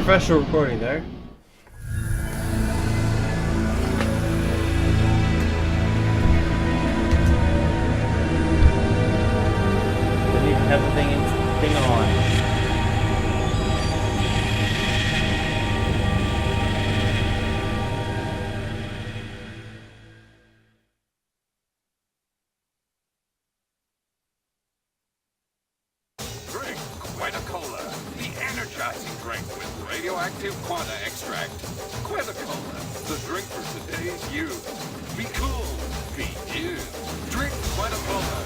professional recording there. Didn't even have the thing on. Radioactive Quanta Extract. Quanta Cola, the drink for today's youth. Be cool, be you. Drink Quanta Cola.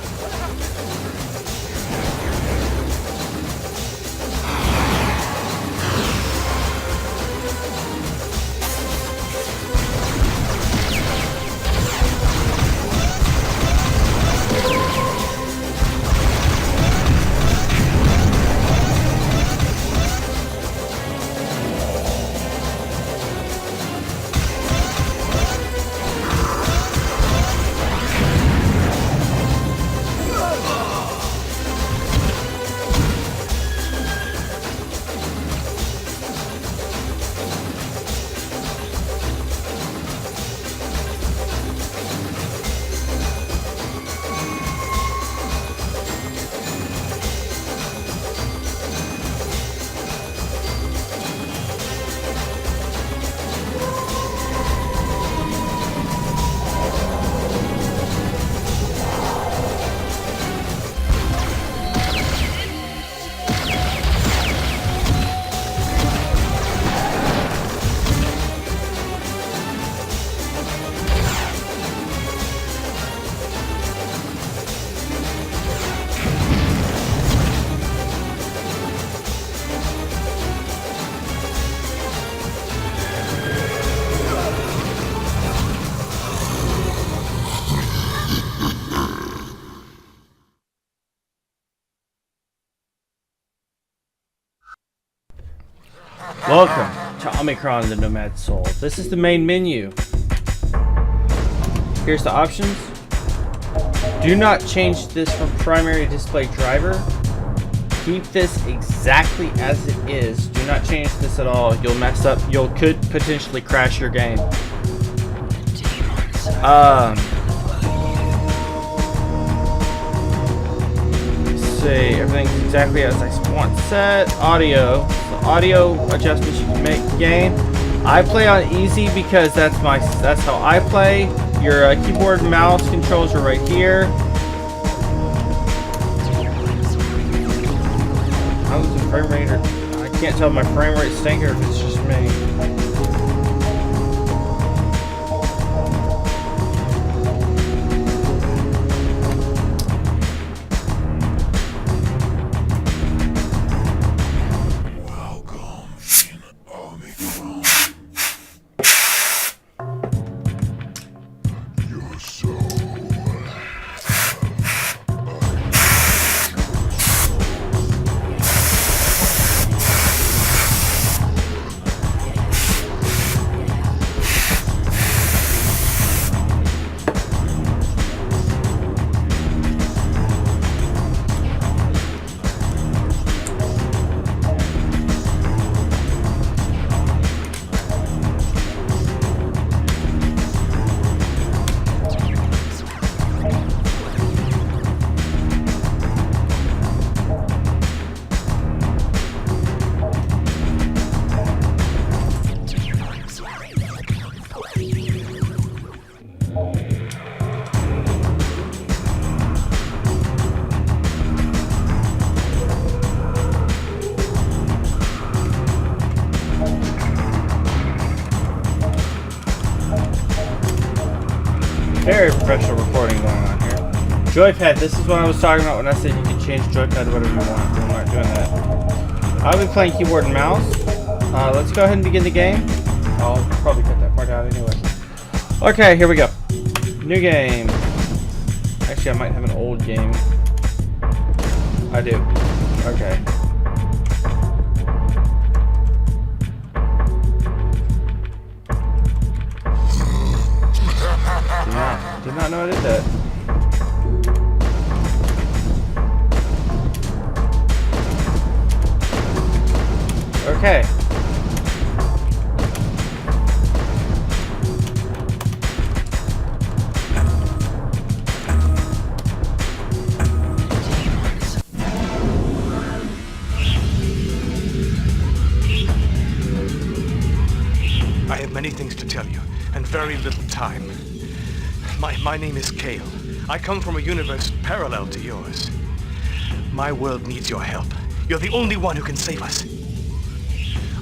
Welcome to Omikron, the Nomad Soul. This is the main menu. Here's the options. Do not change this from primary display driver. Keep this exactly as it is. Do not change this at all. You'll mess up. You could potentially crash your game. See, everything's exactly as I want set. Audio. The audio adjustments you can make game. I play on easy because that's how I play. Your keyboard and mouse controls are right here. How's the frame rate? I can't tell if my frame rate stinker if it's just me. Very professional recording going on here. Joypad, this is what I was talking about when I said you can change joypad to whatever you want. I'm not doing that. I'll be playing keyboard and mouse. Let's go ahead and begin the game. I'll probably cut that part out anyway. Okay, here we go. New game. Actually, I might have an old game. I do. Okay. Did not know I did that. Okay. I have many things to tell you, and very little time. My name is Kale. I come from a universe parallel to yours. My world needs your help. You're the only one who can save us.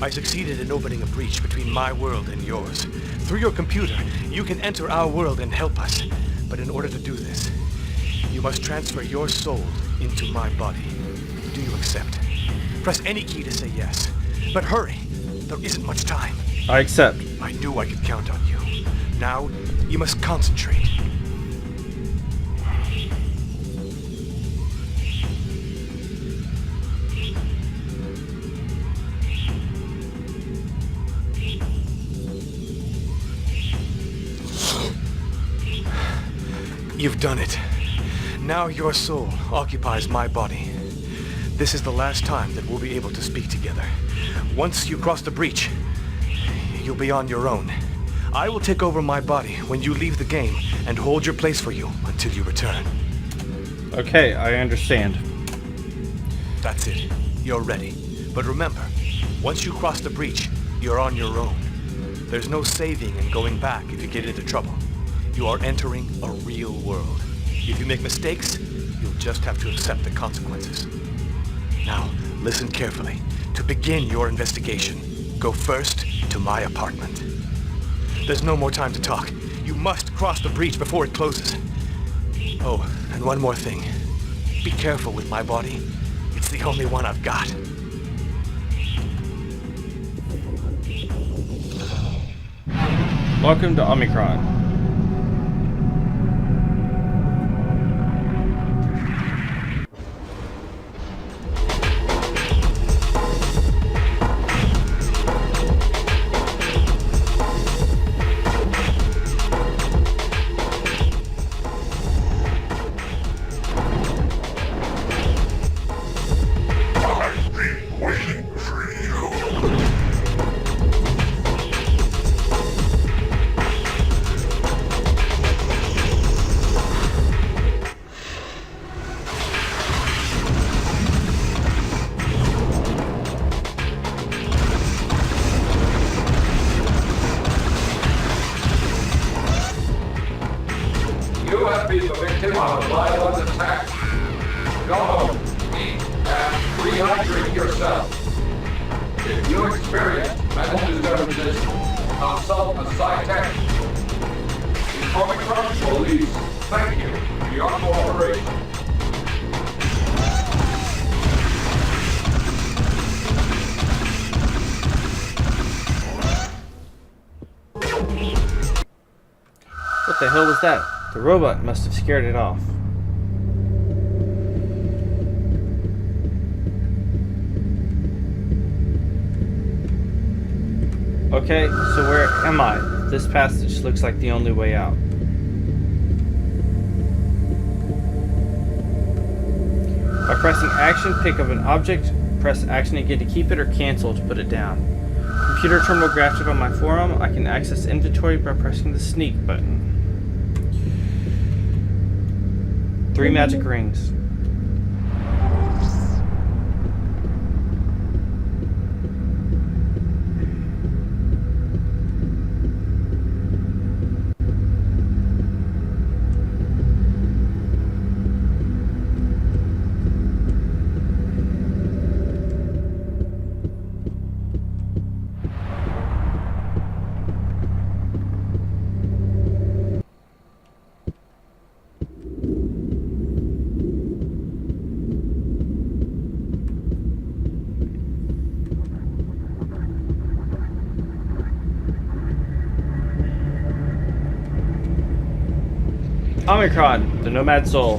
I succeeded in opening a breach between my world and yours. Through your computer, you can enter our world and help us. But in order to do this, you must transfer your soul into my body. Do you accept? Press any key to say yes. But hurry, there isn't much time. I accept. I knew I could count on you. Now, you must concentrate. You've done it. Now your soul occupies my body. This is the last time that we'll be able to speak together. Once you cross the breach, you'll be on your own. I will take over my body when you leave the game and hold your place for you until you return. Okay, I understand. That's it. You're ready. But remember, once you cross the breach, you're on your own. There's no saving and going back if you get into trouble. You are entering a real world. If you make mistakes, you'll just have to accept the consequences. Now, listen carefully. To begin your investigation, go first to my apartment. There's no more time to talk. You must cross the breach before it closes. Oh, and one more thing. Be careful with my body. It's the only one I've got. Welcome to Omikron. You have been the victim of a violent attack. Go home, eat, and rehydrate yourself. If you experience mental disturbances, consult a psychiatrist. The Omikron police thank you for your cooperation. What the hell was that? The robot must have scared it off. Okay, so where am I? This passage looks like the only way out. By pressing action, pick up an object, press action again to keep it, or cancel to put it down. Computer terminal graphic on my forearm. I can access inventory by pressing the sneak button. 3 magic rings. Omikron, the Nomad soul.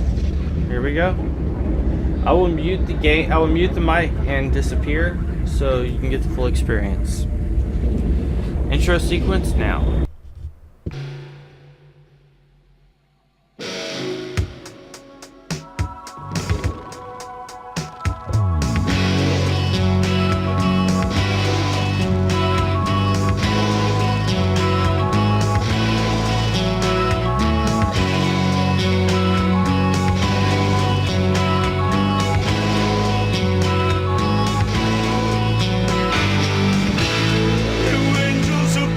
Here we go. I will mute the game. I will mute the mic and disappear so you can get the full experience. Intro sequence now. Angels of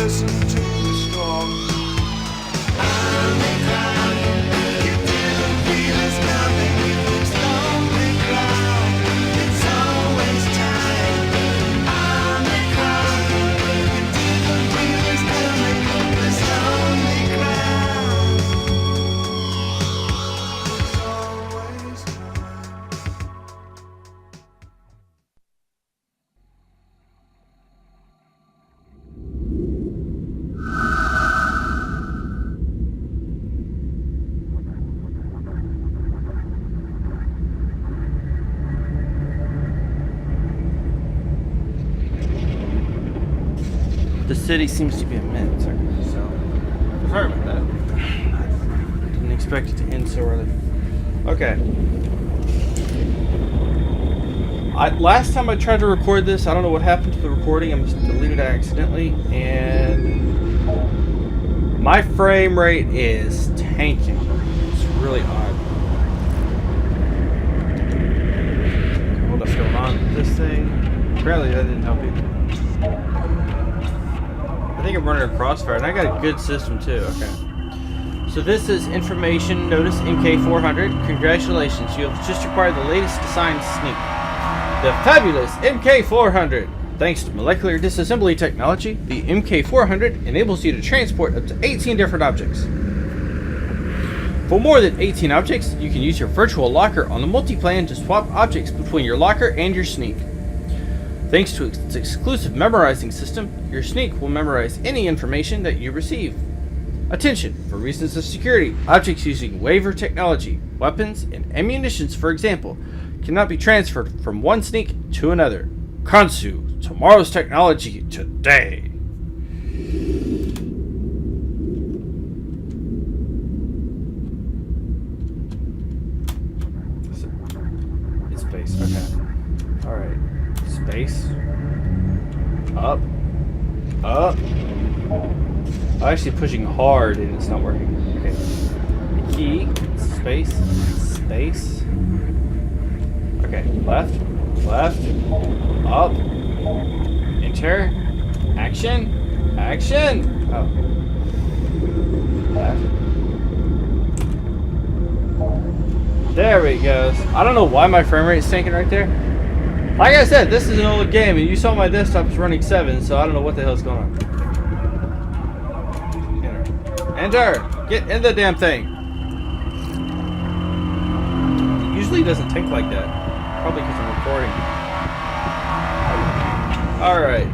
listen to the storm. Omikron, you didn't feel it's coming. It's lonely ground. It's always time. Omikron, you didn't feel it's coming. It's lonely ground. It's always time. The city seems to be a mess, so sorry about that. I didn't expect it to end so early. Okay. Last time I tried to record this, I don't know what happened to the recording. I must have deleted it accidentally, and my frame rate is tanking. It's really odd. What else going on with this thing? Apparently that didn't help either. I think I'm running a crossfire, and I got a good system too. Okay. So this is information notice MK400. Congratulations, you have just acquired the latest assigned sneak, the fabulous MK400. Thanks to molecular disassembly technology, the MK400 enables you to transport up to 18 different objects. For more than 18 objects, you can use your virtual locker on the multi-plan to swap objects between your locker and your sneak. Thanks to its exclusive memorizing system, your sneak will memorize any information that you receive. Attention! For reasons of security, objects using waiver technology, weapons, and ammunitions, for example, cannot be transferred from one sneak to another. Kansu, tomorrow's technology today. It's space, okay. Alright. Space. Up. Up. I'm actually pushing hard and it's not working. Okay. Key. Space. Space. Okay. Left. Left. Up. Enter. Action. Action. Oh. Left. There we go. I don't know why my frame rate is tanking right there. Like I said, this is an old game, and you saw my desktop is running 7, so I don't know what the hell's going on. Enter! Get in the damn thing! It usually doesn't tank like that. Probably because I'm recording. Alright.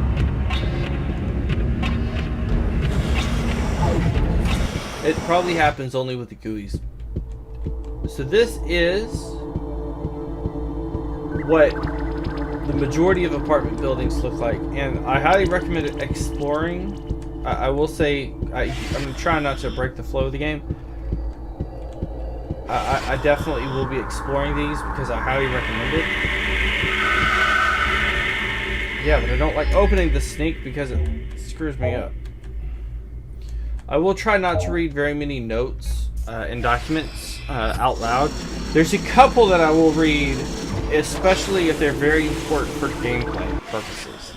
It probably happens only with the GUIs. So this is what the majority of apartment buildings look like, and I highly recommend exploring. I will say I'm trying not to break the flow of the game. I definitely will be exploring these because I highly recommend it. Yeah, but I don't like opening the sneak because it screws me up. I will try not to read very many notes and documents out loud. There's a couple that I will read, especially if they're very important for gameplay purposes.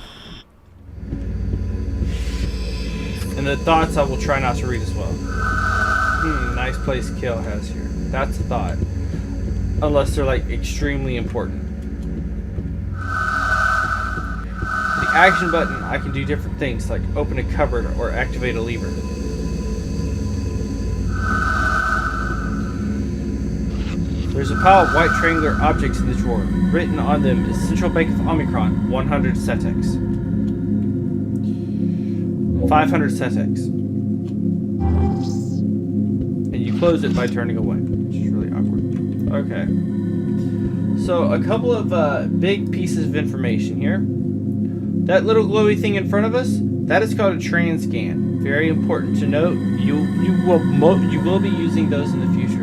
And the thoughts I will try not to read as well. Nice place Kill has here. That's a thought. Unless they're like extremely important. The action button, I can do different things like open a cupboard or activate a lever. There's a pile of white triangular objects in the drawer. Written on them is Central Bank of Omikron, 100 setex. 500 setex. And you close it by turning away, which is really awkward. Okay. So, a couple of big pieces of information here. That little glowy thing in front of us, that is called a transcan. Very important to note. You will be using those in the future.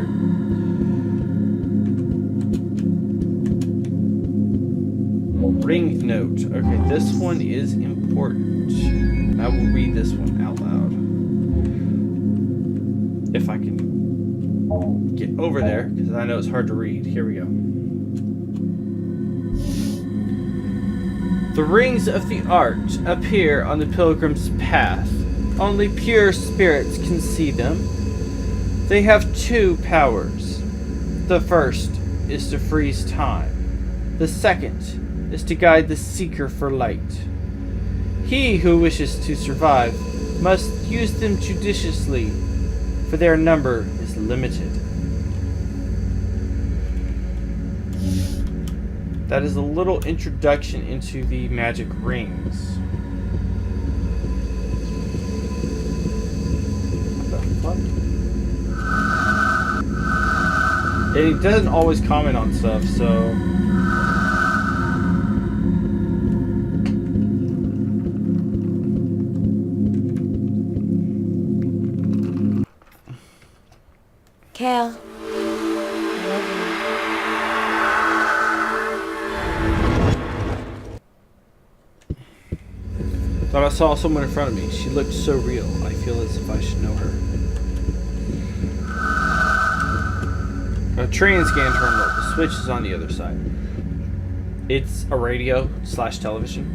Ring note. Okay, this one is important. I will read this one out loud. If I can get over there, because I know it's hard to read. Here we go. The rings of the art appear on the pilgrim's path. Only pure spirits can see them. They have two powers. The first is to freeze time. The second is to guide the seeker for light. He who wishes to survive must use them judiciously, for their number is limited. That is a little introduction into the magic rings. What the fuck? And he doesn't always comment on stuff, so... Kale, I love you. Thought I saw someone in front of me. She looked so real. I feel as if I should know her. A train scan terminal. The switch is on the other side. It's a radio / television.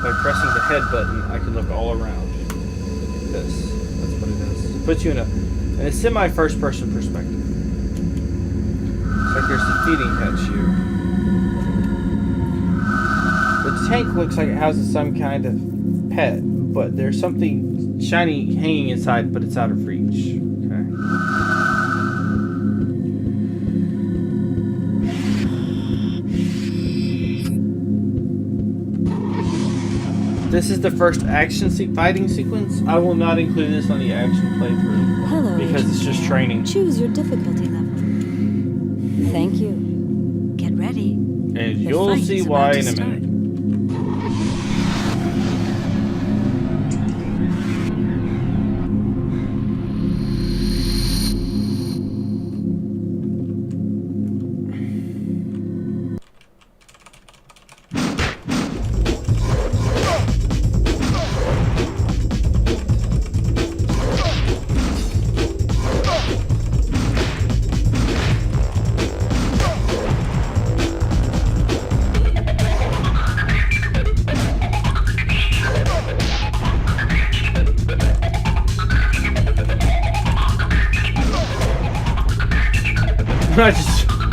By pressing the head button, I can look all around. Like this. That's what it is. It puts you in a semi-first person perspective. It's like there's a feeding hatch here. The tank looks like it houses some kind of pet, but there's something shiny hanging inside, but it's out of reach. Okay. This is the first action fighting sequence. I will not include this on the action playthrough. Hello, because it's just training. Choose your difficulty level. Thank you. Get ready. And you'll see why in a minute.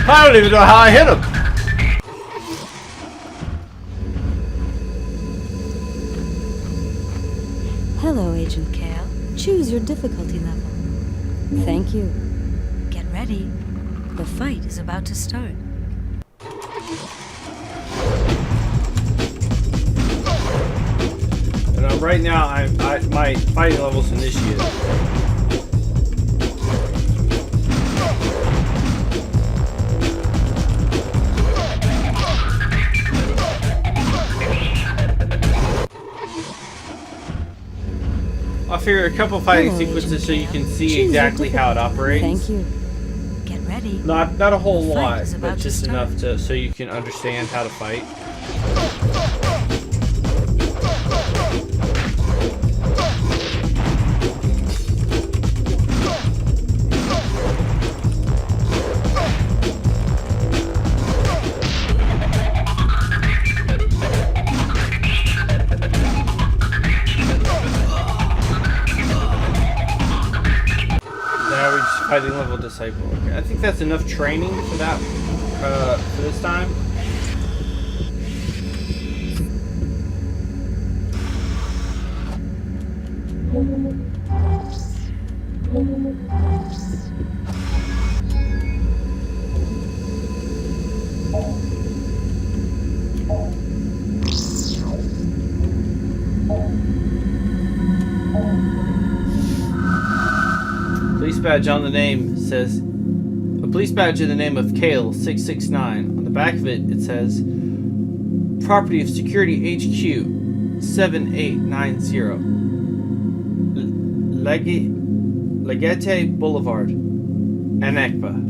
I don't even know how I hit him. Hello, Agent Kale. Choose your difficulty level. Thank you. Get ready. The fight is about to start. And right now, my fighting level's initiated. I'll figure a couple fighting sequences so you can see exactly how it operates. Thank you. Get ready. Not a whole lot, but just enough so you can understand how to fight. Fighting level disciple. Okay, I think that's enough training for that for this time. Police badge on the name says, a police badge in the name of Kale 669. On the back of it, it says, property of Security HQ 7890. Legete Boulevard, Anakpa.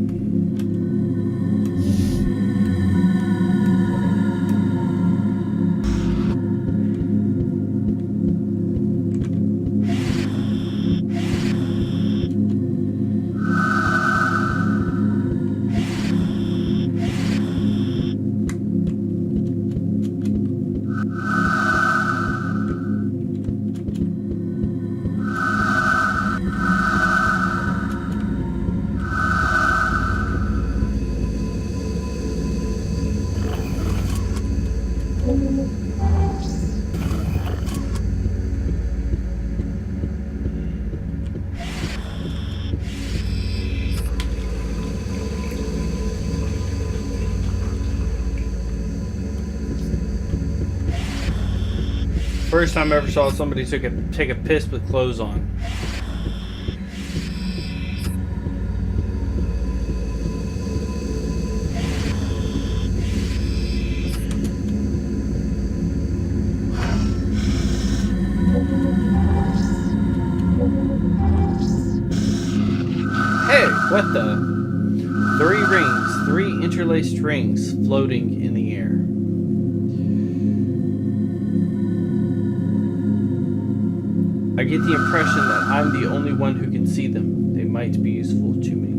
first time I ever saw somebody take a piss with clothes on. Hey, what the? 3 rings, 3 interlaced rings floating in the air. I get the impression that I'm the only one who can see them. They might be useful to me.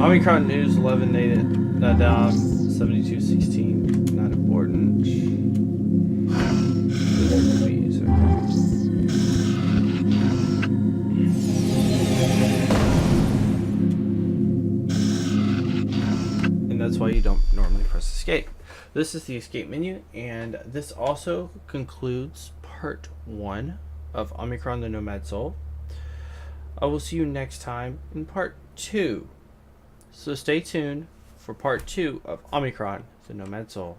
Omikron news 11 native down 7216. Not important. Movies, and that's why you don't normally press escape. This is the escape menu, and this also concludes part 1 of Omikron the Nomad Soul. I will see you next time in part 2. So stay tuned for part 2 of Omikron the Nomad Soul.